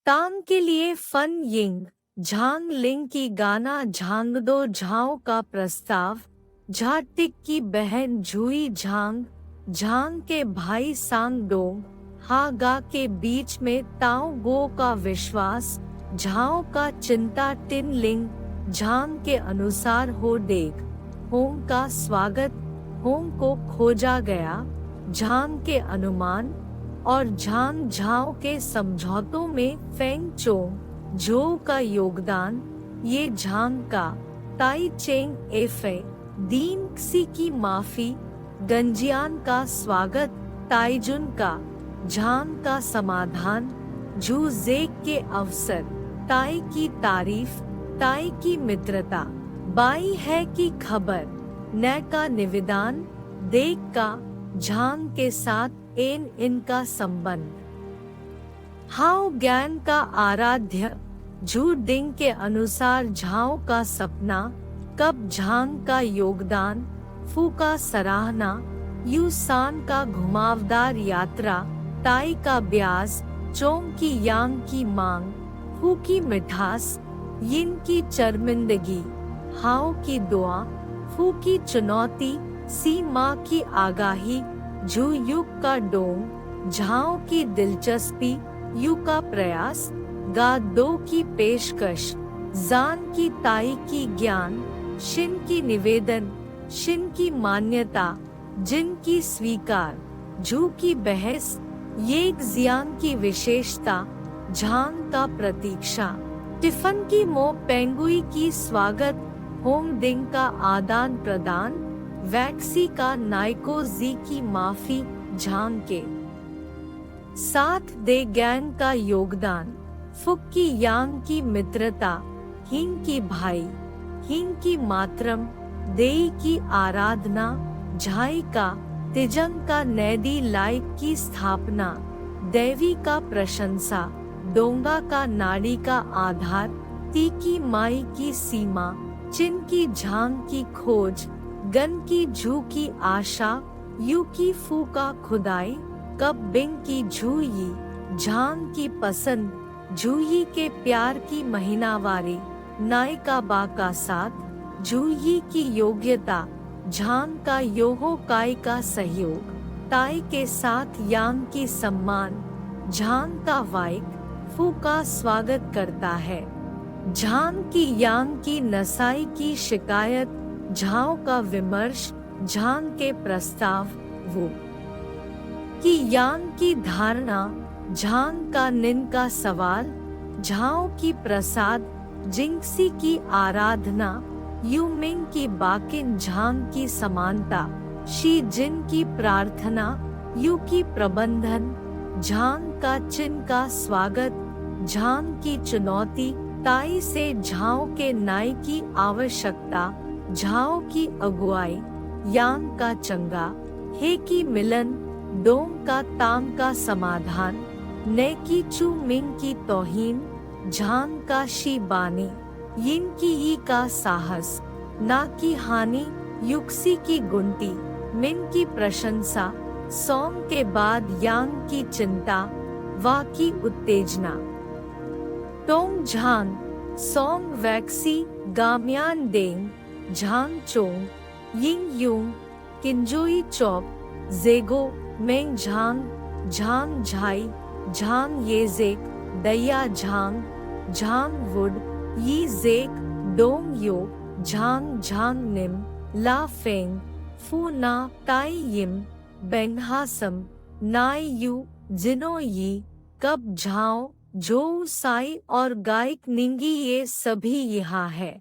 तांग के लिए fun Ying Jhang लिंग की गाना झांगदो झाओ का प्रस्ताव। झाटिक की बहन झुई झांग झांग के भाई सांग डोंग हा गा के बीच में ताओ गो का विश्वास। झाओ का चिंता टिन लिंग झांग के अनुसार हो डेग होंग का स्वागत। होंग को खोजा गया झांग के अनुमान और झांग झाओ के समझौतों में फेंग चोंग झो का योगदान। ये झांग का ताई चेंग एफे दीन क्सी की माफी। गंजियान का स्वागत ताइजुन का झांग का समाधान। झू जेक के अवसर ताई की तारीफ ताई की मित्रता। बाई है की खबर न का निवेदन देख का झांग के साथ इनका संबंध। हाओ ज्ञान का आराध्य झू डिंग के अनुसार झाओ का सपना कब झांग का योगदान। फू का सराहना यू सान का घुमावदार यात्रा। ताई का ब्याज चोंग की यांग की मांग। फू की मिठास यिन की शर्मिंदगी। हाओ की दुआ फू की चुनौती सी माँ की आगाही। झू युग का डोंग झाओ की दिलचस्पी यू का प्रयास। गा दो की पेशकश जान की ताई की ज्ञान। शिन की निवेदन शिन की मान्यता जिन की स्वीकार। झू की बहस ये जियांग की विशेषता झांग का प्रतीक्षा। टिफन की मो पेंगुई की स्वागत। होंग डिंग का आदान प्रदान। वैक्सी का नाइको जी की माफी झांग के साथ दे गैंग का योगदान। फुक की यांग की मित्रता हिंग की भाई हिंग की मातरम देई की आराधना। झाई का तिजंग का नैदी लाइक की स्थापना। देवी का प्रशंसा डोंगा का नाड़ी का आधार। ती की माई की सीमा चिन की झांग की खोज। गन की झू की आशा यू की फू का खुदाई। कब बिंग की झूई झांग की पसंद। झूई के प्यार की महीनावारी नायका बा का साथ। झूई की योग्यता झांग का योहो काय का सहयोग। ताई के साथ यांग की सम्मान। झांग का वाइक फू का स्वागत करता है। झांग की यांग की नसाई की शिकायत। झाओ का विमर्श झांग के प्रस्ताव वो की यांग की धारणा। झांग का निन का सवाल। झाओ की प्रसाद जिंगसी की आराधना। यूमिंग की बाकिन झांग की समानता। शी जिन की प्रार्थना यू की प्रबंधन। झांग का चिन का स्वागत। झांग की चुनौती ताई से झाओ के नाई की आवश्यकता। झाओ की अगुवाई यांग का चंगा। हे की मिलन डोंग का तांग का समाधान। ने की चू मिंग की तौहीन झांग का शी बानी। यिन की ई का साहस ना की हानि। युक्सी की गुंटी मिन की प्रशंसा। सोंग के बाद यांग की चिंता वा की उत्तेजना। टोंग झांग सोंग वैक्सी गाम्यान डेंग झांग चोंग यिंग यूंग किंजोई चौप जेगो मेंग झांग झांग झाई झांग येजेक दैया झांग झांग वुड यी जेक डोंग यो झांग झांग निम ला फेंग फू ना ताई यिम बेंगहासम नाई यू जिनो यी। कब झाओ झो साई और गाइक निंगी ये सभी यहाँ है।